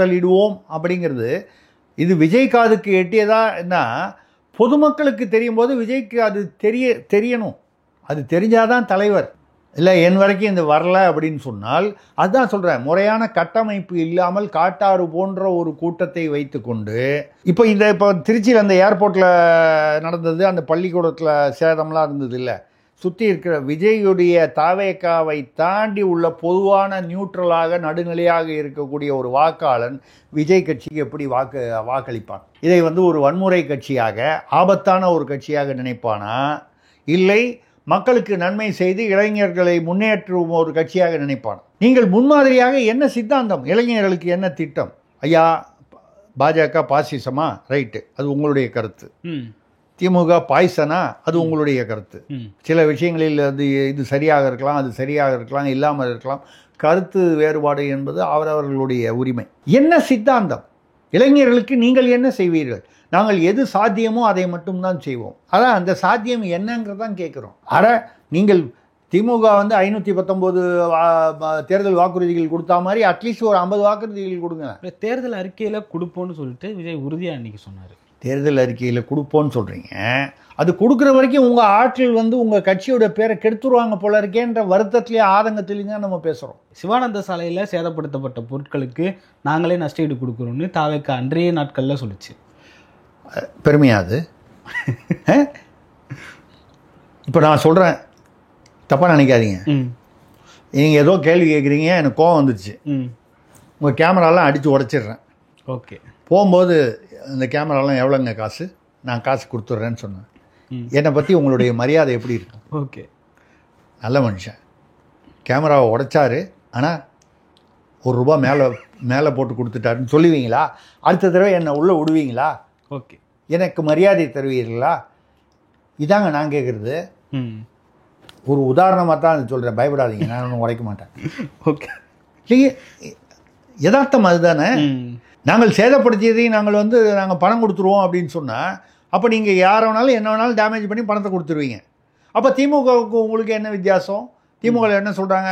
தள்ளிடுவோம் அப்படிங்கிறது இது விஜய் காதுக்கு எட்டியதான்னா பொதுமக்களுக்கு தெரியும் போது விஜய்க்கு அது தெரியணும். அது தெரிஞ்சாதான் தலைவர். இல்லை என் வரைக்கும் இந்த வரல அப்படின்னு சொன்னால், அதுதான் சொல்கிறேன், முறையான கட்டமைப்பு இல்லாமல் காட்டாறு போன்ற ஒரு கூட்டத்தை வைத்து கொண்டு இப்போ திருச்சியில் அந்த ஏர்போர்ட்டில் நடந்தது, அந்த பள்ளிக்கூடத்தில் சேதம்லாம் இருந்தது இல்லை, சுற்றி இருக்கிற விஜயுடைய தாவேக்காவை தாண்டி உள்ள பொதுவான நியூட்ரலாக நடுநிலையாக இருக்கக்கூடிய ஒரு வாக்காளன் விஜய் கட்சிக்கு எப்படி வாக்களிப்பான்? இதை வந்து ஒரு வன்முறை கட்சியாக, ஆபத்தான ஒரு கட்சியாக நினைப்பானா, இல்லை மக்களுக்கு நன்மை செய்து இளைஞர்களை முன்னேற்றும் ஒரு கட்சியாக நினைப்பானா? நீங்கள் முன்மாதிரியாக என்ன சித்தாந்தம், இளைஞர்களுக்கு என்ன திட்டம்? ஐயா பாஜக பாசிசமா? ரைட்டு, அது உங்களுடைய கருத்து. திமுக பாய்சனா? அது உங்களுடைய கருத்து. சில விஷயங்களில் இது சரியாக இருக்கலாம், அது சரியாக இருக்கலாம், இல்லாமல் இருக்கலாம். கருத்து வேறுபாடு என்பது அவரவர்களுடைய உரிமை. என்ன சித்தாந்தம்? இளைஞர்களுக்கு நீங்கள் என்ன செய்வீர்கள்? நாங்கள் எது சாத்தியமோ அதை மட்டும்தான் செய்வோம். அதான் அந்த சாத்தியம் என்னங்கிறதான் கேட்குறோம். நீங்கள் திமுக வந்து 519 தேர்தல் வாக்குறுதிகள் கொடுத்தா மாதிரி அட்லீஸ்ட் ஒரு 50 வாக்குறுதிகள் கொடுங்க. தேர்தல் அறிக்கையில் கொடுப்போன்னு சொல்லிட்டு விஜய் உறுதியாக அன்றைக்கி சொன்னார். தேர்தல் அறிக்கையில் கொடுப்போன்னு சொல்கிறீங்க, அது கொடுக்குற வரைக்கும் உங்கள் ஆட்கள் வந்து உங்கள் கட்சியோட பேரை கெடுத்துருவாங்க போல இருக்கேன்ற வருத்தத்திலேயே ஆதங்கத்திலேயும் தான் நம்ம பேசுகிறோம். சிவானந்த சாலையில் சேதப்படுத்தப்பட்ட பொருட்களுக்கு நாங்களே நஷ்டஈடு கொடுக்குறோன்னு தாவேக்கா அன்றைய நாட்களில் சொல்லிச்சு. பெருமையாது? இப்போ நான் சொல்கிறேன், தப்பாக நினைக்காதீங்க. நீங்கள் ஏதோ கேள்வி கேட்குறீங்க, எனக்கு கோவம் வந்துச்சு, உங்கள் கேமராலாம் அடித்து உடச்சிடுறேன். ஓகே. போகும்போது இந்த கேமராலாம் எவ்வளோங்க காசு, நான் காசு கொடுத்துட்றேன்னு சொன்னேன். என்னை பற்றி உங்களுடைய மரியாதை எப்படி இருக்கும்? ஓகே. நல்ல மனுஷன், கேமராவை உடைச்சாரு, ஆனால் ₹1 மேலே போட்டு கொடுத்துட்டாருன்னு சொல்லுவீங்களா? அடுத்த தடவை என்னை உள்ளே விடுவீங்களா? ஓகே. எனக்கு மரியாதை தருவீர்களா? இதாங்க நான் கேட்குறது. ஒரு உதாரணமாக தான் அது சொல்கிறேன், பயப்படாதீங்க, நான் ஒன்றும் உடைக்க மாட்டேன். ஓகே. இல்லையே, யதார்த்தம் அதுதானே. நாங்கள் சேதப்படுத்தியதையும் நாங்கள் பணம் கொடுத்துருவோம் அப்படின்னு சொன்னால், அப்போ நீங்கள் யாரை வேணாலும் என்ன வேணாலும் டேமேஜ் பண்ணி பணத்தை கொடுத்துருவீங்க. அப்போ திமுகவுக்கு உங்களுக்கு என்ன வித்தியாசம்? திமுக என்ன சொல்கிறாங்க,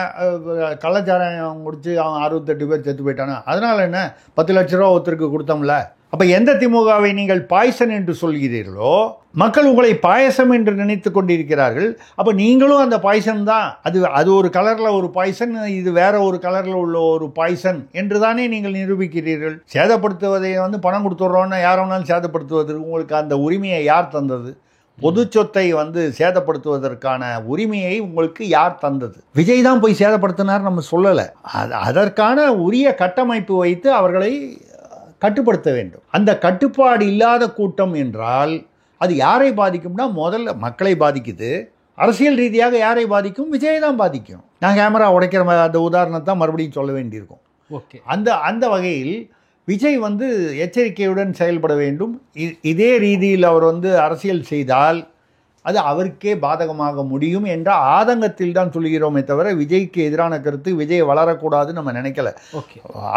கள்ளச்சாராயம் குடிச்சு அவன் 68 பேர் செத்து போயிட்டானா, அதனால் என்ன 10 லட்ச ரூபா ஒருத்தருக்கு கொடுத்தோம்ல. அப்போ எந்த திமுகவை நீங்கள் பாய்சன் என்று சொல்கிறீர்களோ, மக்கள் உங்களை பாயசம் என்று நினைத்து கொண்டிருக்கிறார்கள். அப்போ நீங்களும் அந்த பாய்சன் தான். அது ஒரு கலரில் ஒரு பாய்சன், இது வேற ஒரு கலரில் உள்ள ஒரு பாய்சன் என்று தானே நீங்கள் நிரூபிக்கிறீர்கள். சேதப்படுத்துவதை பணம் கொடுத்துட்றோன்னு யார் வேணாலும் சேதப்படுத்துவதற்கு உங்களுக்கு அந்த உரிமையை யார் தந்தது? பொது சொத்தை சேதப்படுத்துவதற்கான உரிமையை உங்களுக்கு யார் தந்தது? விஜய் தான் போய் சேதப்படுத்தினார் நம்ம சொல்லலை. அதற்கான உரிய கட்டமைப்பு வைத்து அவர்களை கட்டுப்படுத்த வேண்டும். அந்த கட்டுப்பாடு இல்லாத கூட்டம் என்றால் அது யாரை பாதிக்கும்னா, முதல்ல மக்களை பாதிக்குது. அரசியல் ரீதியாக யாரை பாதிக்கும்? விஜயை தான் பாதிக்கும். நான் கேமரா உடைக்கிற அந்த உதாரணத்தை மறுபடியும் சொல்ல வேண்டியிருக்கும். ஓகே. அந்த வகையில் விஜய் எச்சரிக்கையுடன் செயல்பட வேண்டும். இதே ரீதியில் அவர் அரசியல் செய்தால் அது அவருக்கே பாதகமாக முடியும் என்ற ஆதங்கத்தில் தான் சொல்கிறோமே தவிர, விஜய்க்கு எதிரான கருத்து, விஜய் வளரக்கூடாது நம்ம நினைக்கல.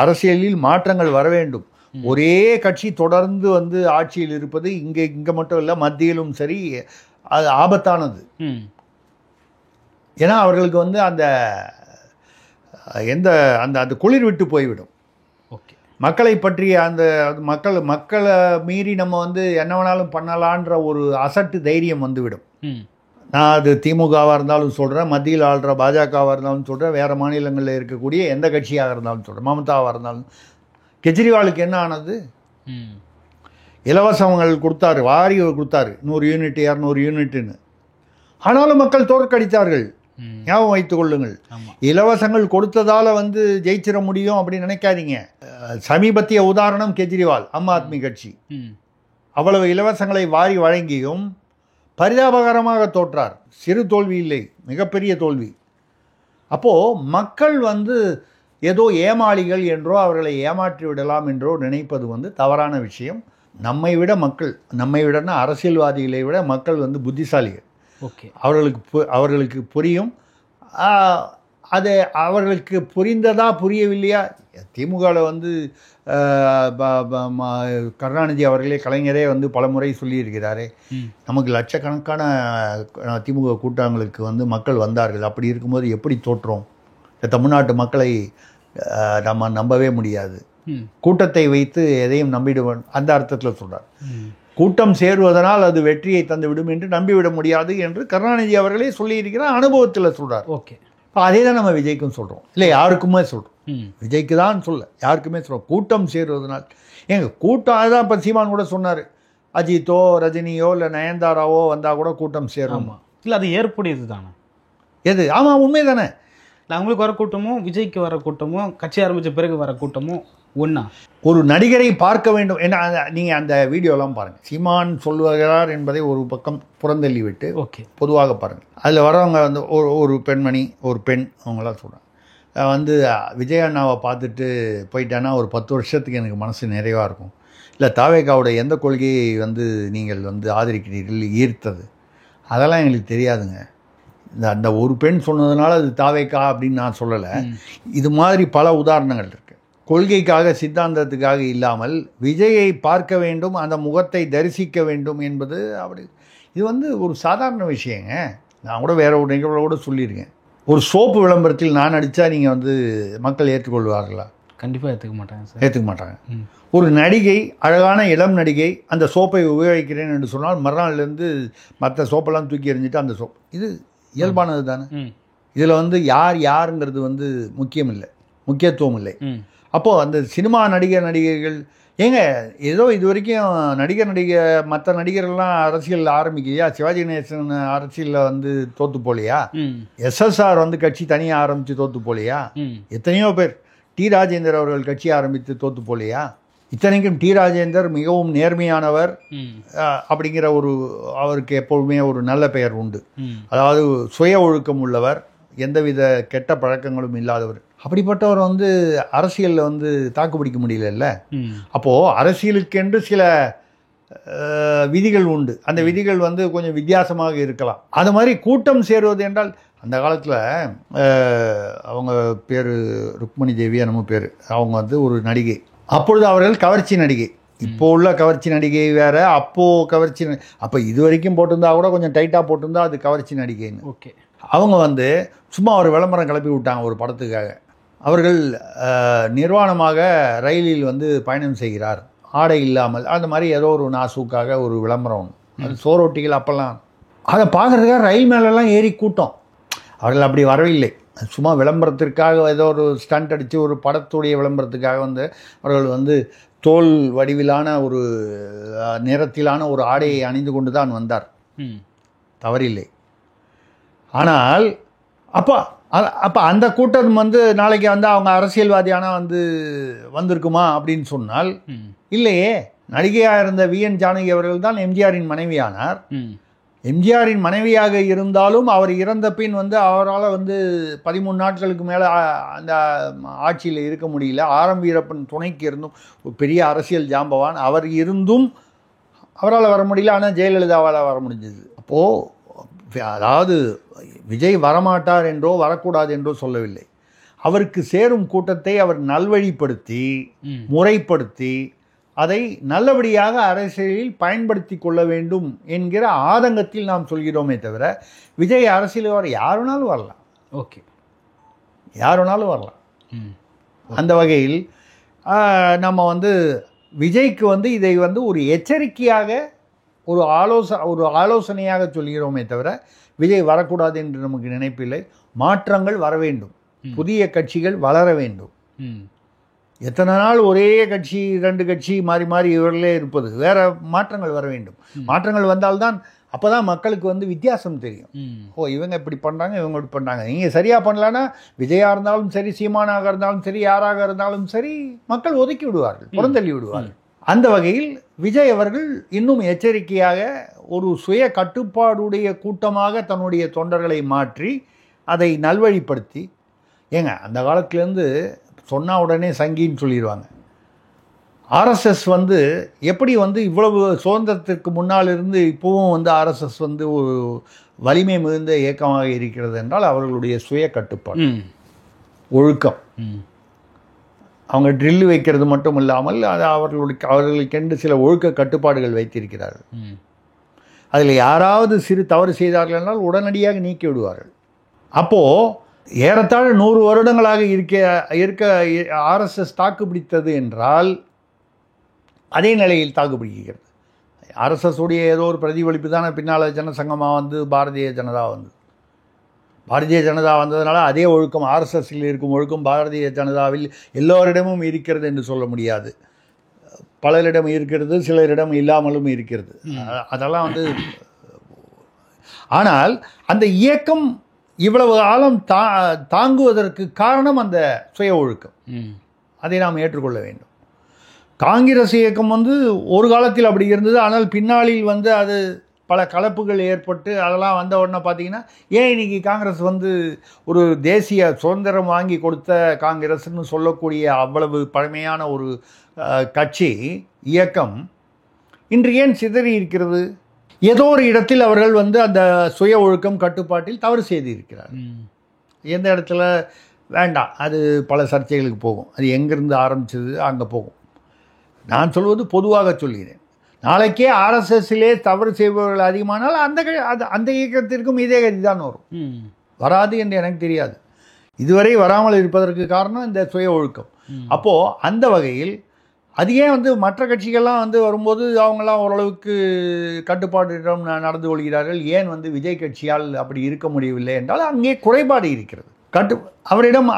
அரசியலில் மாற்றங்கள் வர வேண்டும். ஒரே கட்சி தொடர்ந்து ஆட்சியில் இருப்பது இங்கே மட்டும் இல்லை, மத்தியிலும் சரி, அது ஆபத்தானது. ஏன்னா அவர்களுக்கு அந்த குளிர் விட்டு போய்விடும். மக்களை பற்றிய அந்த மக்களை மீறி நம்ம என்ன வேணாலும் பண்ணலான்ற ஒரு அசட்டு தைரியம் வந்துவிடும். நான் அது திமுகவாக இருந்தாலும் சொல்கிறேன், மத்தியில் ஆள்ற பாஜகவாக இருந்தாலும் சொல்கிறேன், வேறு மாநிலங்களில் இருக்கக்கூடிய எந்த கட்சியாக இருந்தாலும் சொல்கிறேன், மமதாவாக இருந்தாலும். கெஜ்ரிவாலுக்கு என்ன ஆனது? இலவசங்கள் கொடுத்தாரு, வாரி கொடுத்தாரு, 100 யூனிட் 200 யூனிட்னு. ஆனாலும் மக்கள் தோற்கடித்தார்கள். ஞாபகம் வைத்துக் கொள்ளுங்கள். இலவசங்கள் கொடுத்ததால் ஜெயிச்சிட முடியும் அப்படின்னு நினைக்காதீங்க. சமீபத்திய உதாரணம் கெஜ்ரிவால், ஆம் ஆத்மி கட்சி. அவ்வளவு இலவசங்களை வாரி வழங்கியும் பரிதாபகரமாக தோற்றார். சிறு தோல்வி இல்லை, மிகப்பெரிய தோல்வி. அப்போது மக்கள் ஏதோ ஏமாளிகள் என்றோ அவர்களை ஏமாற்றி விடலாம் என்றோ நினைப்பது தவறான விஷயம். நம்மை விடனா அரசியல்வாதிகளை விட மக்கள் புத்திசாலிகள். ஓகே. அவர்களுக்கு புரியும். அது அவர்களுக்கு புரிந்ததா புரியவில்லையா? திமுகவில் கருணாநிதி அவர்களே, கலைஞரே பலமுறை சொல்லியிருக்கிறாரே, நமக்கு லட்சக்கணக்கான திமுக கூட்டங்களுக்கு மக்கள் வந்தார்கள். அப்படி இருக்கும்போது எப்படி தோற்றோம்? தமிழ்நாட்டு மக்களை நம்ம நம்பவே முடியாது. கூட்டத்தை வைத்து எதையும் நம்பிடுவோம் அந்த அர்த்தத்தில் சொல்கிறார். கூட்டம் சேருவதனால் அது வெற்றியை தந்துவிடும் என்று நம்பிவிட முடியாது என்று கருணாநிதி அவர்களே சொல்லியிருக்கிறார், அனுபவத்தில் சொல்கிறார். ஓகே. இப்போ அதே தான் நம்ம விஜய்க்கும் சொல்கிறோம், இல்லை யாருக்குமே சொல்கிறோம். விஜய்க்கு தான் யாருக்குமே சொல்கிறோம், கூட்டம் சேருவதனால். கூட்டம் அதுதான் இப்போ சீமான் கூட சொன்னார், அஜித்தோ ரஜினியோ இல்லை நயன்தாராவோ வந்தால் கூட கூட்டம் சேரும். இல்லை, அது ஏற்புடையது தானே. எது? ஆமாம், உண்மை தானே. அவங்களுக்கு வர கூட்டமும் விஜய்க்கு வர கூட்டமும் கட்சி ஆரம்பித்த பிறகு வர கூட்டமும் ஒன்றா? ஒரு நடிகரை பார்க்க வேண்டும் என்ன, நீங்கள் அந்த வீடியோலாம் பாருங்கள். சீமான் சொல்லுகிறார் என்பதை ஒரு பக்கம் புறந்தள்ளி விட்டு ஓகே பொதுவாக பாருங்கள். அதில் வரவங்க ஒரு பெண்மணி, ஒரு பெண், அவங்களாம் சொல்கிறாங்க, விஜய் அண்ணாவை பார்த்துட்டு போயிட்டானா ஒரு 10 வருஷத்துக்கு எனக்கு மனசு நிறைவாக இருக்கும். இல்லை தாவேகாவோட எந்த கொள்கையை நீங்கள் ஆதரிக்கிறீர்கள் ஈர்த்தது, அதெல்லாம் எங்களுக்கு தெரியாதுங்க. அந்த ஒரு பெண் சொன்னதுனால அது தாவேகா அப்படின்னு நான் சொல்லலை. இது மாதிரி பல உதாரணங்கள் இருக்குது. கொள்கைக்காக சித்தாந்தத்துக்காக இல்லாமல் விஜயை பார்க்க வேண்டும், அந்த முகத்தை தரிசிக்க வேண்டும் என்பது அப்படி இது ஒரு சாதாரண விஷயங்க. நான் கூட வேற ஒரு நிகழ்வில் கூட சொல்லியிருக்கேன். ஒரு சோப்பு விளம்பரத்தில் நான் நடித்தா நீங்கள் மக்கள் ஏற்றுக்கொள்வார்களா? கண்டிப்பாக ஏற்றுக்க மாட்டாங்க சார். ஏற்றுக்க மாட்டாங்க. ஒரு நடிகை, அழகான இளம் நடிகை அந்த சோப்பை உபயோகிக்கிறேன் என்று சொன்னால் மறுநாள்லேருந்து மற்ற சோப்பெல்லாம் தூக்கி எறிஞ்சிட்டு அந்த சோப், இது இயல்பானது தானே. இதில் யாருங்கிறது முக்கியம் இல்லை, முக்கியத்துவம் இல்லை. அப்போது அந்த சினிமா நடிகர்கள் ஏங்க ஏதோ இது வரைக்கும் மற்ற நடிகர்கள்லாம் அரசியல் ஆரம்பிக்கலையா? சிவாஜி கணேசன் அரசியலில் வந்து தோற்று போலையா? எஸ்எஸ்ஆர் வந்து கட்சி தனியாக ஆரம்பித்து தோற்று போலையா? எத்தனையோ பேர், டி ராஜேந்தர் அவர்கள் கட்சி ஆரம்பித்து தோற்று போலையா? இத்தனைக்கும் டி ராஜேந்தர் மிகவும் நேர்மையானவர் அப்படிங்கிற அவருக்கு எப்போதுமே ஒரு நல்ல பெயர் உண்டு. அதாவது சுய ஒழுக்கம் உள்ளவர், எந்தவித கெட்ட பழக்கங்களும் இல்லாதவர். அப்படிப்பட்டவர் வந்து அரசியலில் வந்து தாக்கு பிடிக்க முடியல. அப்போது அரசியலுக்கென்று சில விதிகள் உண்டு. அந்த விதிகள் வந்து கொஞ்சம் வித்தியாசமாக இருக்கலாம். அது மாதிரி கூட்டம் சேருவது என்றால், அந்த காலத்தில் அவங்க பேர் ருக்மணி தேவி நம்ம பேர், அவங்க வந்து ஒரு நடிகை. அப்பொழுது அவர்கள் கவர்ச்சி நடிகை. இப்போ உள்ள கவர்ச்சி நடிகை வேற, அப்போ இது வரைக்கும் போட்டிருந்தா கூட கொஞ்சம் டைட்டாக போட்டிருந்தா அது கவர்ச்சி நடிகைன்னு. ஓகே. அவங்க வந்து சும்மா ஒரு விளம்பரம் கிளப்பி விட்டாங்க ஒரு படத்துக்காக. அவர்கள் நிர்வாணமாக ரயிலில் வந்து பயணம் செய்கிறார், ஆடை இல்லாமல். அந்த மாதிரி ஏதோ ஒரு நாசூக்காக ஒரு விளம்பரம். அது சோரோட்டிகள் அப்போல்லாம் அதை பார்க்குறதுக்காக ரயில் மேலெல்லாம் ஏறி கூட்டம். அவர்கள் அப்படி வரவில்லை, சும்மா விளம்பரத்திற்காக ஏதோ ஒரு ஸ்டண்ட் அடித்து ஒரு படத்துடைய விளம்பரத்துக்காக வந்து அவர்கள் வந்து தோல் வடிவிலான ஒரு நிறத்திலான ஒரு ஆடையை அணிந்து கொண்டு தான் வந்தார். தவறில்லை. ஆனால் அப்போ அந்த கூட்டம் வந்து நாளைக்கு வந்து அவங்க அரசியல்வாதியான வந்து வந்திருக்குமா அப்படின்னு சொன்னால் இல்லையே. நடிகையாக இருந்த விஎன் ஜானகி அவர்கள் தான் எம்ஜிஆரின் மனைவியானார். எம்ஜிஆரின் மனைவியாக இருந்தாலும் அவர் இறந்த பின் வந்து அவரால் வந்து 13 நாட்களுக்கு மேலே அந்த ஆட்சியில் இருக்க முடியல. ஆரம் வீரப்பன் துணைக்கு இருந்தும் ஒரு பெரிய அரசியல் ஜாம்பவான் அவர் இருந்தும் அவரால் வர முடியல. ஆனால் ஜெயலலிதாவால் வர முடிஞ்சது. அப்போது அதாவது விஜய் வரமாட்டார் என்றோ வரக்கூடாது என்றோ சொல்லவில்லை. அவருக்கு சேரும் கூட்டத்தை அவர் நல்வழிப்படுத்தி முறைப்படுத்தி அதை நல்லபடியாக அரசியலில் பயன்படுத்தி கொள்ள வேண்டும் என்கிற ஆதங்கத்தில் நாம் சொல்கிறோமே தவிர, விஜய் அரசியல் வர யார் வேணாலும் வரலாம். ஓகே, யார் வேணாலும் வரலாம். அந்த வகையில் நம்ம வந்து விஜய்க்கு வந்து இதை வந்து ஒரு எச்சரிக்கையாக ஒரு ஆலோசனையாக சொல்கிறோமே தவிர, விஜய் வரக்கூடாது என்று நமக்கு நினைப்பில்லை. மாற்றங்கள் வர வேண்டும், புதிய கட்சிகள் வளர வேண்டும். எத்தனை நாள் ஒரே கட்சி 2 கட்சி மாறி மாறி இவர்களே இருப்பது? வேற மாற்றங்கள் வர வேண்டும். மாற்றங்கள் வந்தால்தான் அப்போ தான் மக்களுக்கு வந்து வித்தியாசம் தெரியும். ஓ, இவங்க இப்படி பண்ணுறாங்க, இவங்க இப்படி பண்ணுறாங்க. நீங்கள் சரியாக பண்ணலான்னா விஜயாக இருந்தாலும் சரி, சீமானாக இருந்தாலும் சரி, யாராக இருந்தாலும் சரி, மக்கள் ஒதுக்கி விடுவார்கள், புறந்தள்ளி விடுவார்கள். அந்த வகையில் விஜய் அவர்கள் இன்னும் எச்சரிக்கையாக ஒரு சுய கட்டுப்பாடுடைய கூட்டமாக தன்னுடைய தொண்டர்களை மாற்றி அதை நல்வழிப்படுத்தி, ஏங்க அந்த காலத்துலேருந்து சொன்னால் உடனே சங்கின்னு சொல்லிடுவாங்க. ஆர்எஸ்எஸ் வந்து எப்படி வந்து இவ்வளவு சுதந்திரத்திற்கு முன்னால் இருந்து இப்போவும் வந்து ஆர்எஸ்எஸ் வந்து ஒரு வலிமை மிகுந்த இயக்கமாக இருக்கிறது என்றால் அவர்களுடைய சுய கட்டுப்பாடு, ஒழுக்கம். அவங்க ட்ரில் வைக்கிறது மட்டும் இல்லாமல் அது அவர்களுக்கென்று சில ஒழுக்க கட்டுப்பாடுகள் வைத்திருக்கிறார்கள். அதில் யாராவது சிறு தவறு செய்தார்கள் என்றால் உடனடியாக நீக்கி விடுவார்கள். அப்போது ஏறத்தாழ 100 வருடங்களாக இருக்க ஆர்எஸ்எஸ் தாக்கு பிடித்தது என்றால் அதே நிலையில் தாக்கு பிடிக்கிறது. ஆர்எஸ்எஸ் உடைய ஏதோ ஒரு பிரதிபலிப்பு தானே பின்னால் ஜனசங்கமாக வந்து பாரதிய ஜனதா வந்தது. பாரதிய ஜனதா வந்ததுனால அதே ஒழுக்கம், ஆர்எஸ்எஸ்ஸில் இருக்கும் ஒழுக்கம் பாரதிய ஜனதாவில் எல்லோரிடமும் இருக்கிறது என்று சொல்ல முடியாது. பலரிடம் இருக்கிறது, சிலரிடம் இல்லாமலும் இருக்கிறது. அதெல்லாம் வந்து, ஆனால் அந்த இயக்கம் இவ்வளவு காலம் தாங்குவதற்கு காரணம் அந்த சுய ஒழுக்கம். அதை நாம் ஏற்றுக்கொள்ள வேண்டும். காங்கிரஸ் இயக்கம் வந்து ஒரு காலத்தில் அப்படி இருந்தது. ஆனால் பின்னாளில் வந்து அது பல கலப்புகள் ஏற்பட்டு அதெல்லாம் வந்த உடனே பார்த்தீங்கன்னா, ஏன் இன்றைக்கி காங்கிரஸ் வந்து ஒரு தேசிய சுதந்திரம் வாங்கி கொடுத்த காங்கிரஸ்ன்னு சொல்லக்கூடிய அவ்வளவு பழமையான ஒரு கட்சி இயக்கம் இன்று ஏன் சிதறி இருக்கிறது? ஏதோ ஒரு இடத்தில் அவர்கள் வந்து அந்த சுய ஒழுக்கம் கட்டுப்பாட்டில் தவறு செய்து இருக்கிறார். எந்த இடத்துல வேண்டாம், அது பல சர்ச்சைகளுக்கு போகும். அது எங்கேருந்து ஆரம்பிச்சது அங்கே போகும். நான் சொல்வது பொதுவாக சொல்கிறேன். நாளைக்கே ஆர்எஸ்எஸ்ஸிலே தவறு செய்பவர்கள் அதிகமானால் அந்த இயக்கத்திற்கும் இதே கதி தான் வரும். வராது என்று எனக்கு தெரியாது. இதுவரை வராமல் இருப்பதற்கு காரணம் இந்த சுய ஒழுக்கம். அப்போது அந்த வகையில் அது ஏன் வந்து மற்ற கட்சிகள்லாம் வந்து வரும்போது அவங்களாம் ஓரளவுக்கு கட்டுப்பாட்டிடம் நடந்து கொள்கிறார்கள், ஏன் வந்து விஜய் கட்சியால் அப்படி இருக்க முடியவில்லை என்றால் அங்கே குறைபாடு இருக்கிறது. அவரிடம்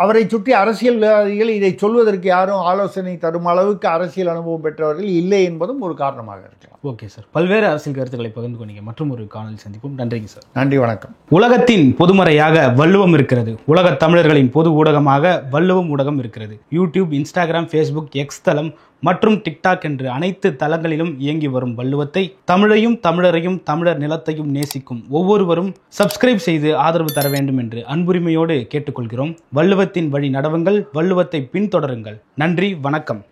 அவரை சுற்றி அரசியல்வாதிகள் இதை சொல்வதற்கு யாரும் ஆலோசனை தரும் அளவுக்கு அரசியல் அனுபவம் பெற்றவர்கள் இல்லை என்பதும் ஒரு காரணமாக இருக்கலாம். ஓகே சார், பல்வேறு அரசியல் கருத்துக்களை பகிர்ந்து கொண்டீங்க. மற்றும் ஒரு காணொலி சந்திப்போம். நன்றிங்க சார். நன்றி, வணக்கம். உலகத்தின் பொதுமறையாக வள்ளுவம் இருக்கிறது. உலக தமிழர்களின் பொது ஊடகமாக வள்ளுவம் ஊடகம் இருக்கிறது. யூடியூப், இன்ஸ்டாகிராம், ஃபேஸ்புக், எக்ஸ் தளம் மற்றும் டிக்டாக் என்று அனைத்து தளங்களிலும் இயங்கி வரும் வள்ளுவத்தை, தமிழையும் தமிழரையும் தமிழர் நிலத்தையும் நேசிக்கும் ஒவ்வொருவரும் சப்ஸ்கிரைப் செய்து ஆதரவு தர வேண்டும் என்று அன்புரிமையோடு கேட்டுக்கொள்கிறோம். வள்ளுவத்தின் வழி நடவுங்கள், வள்ளுவத்தை பின்தொடருங்கள். நன்றி, வணக்கம்.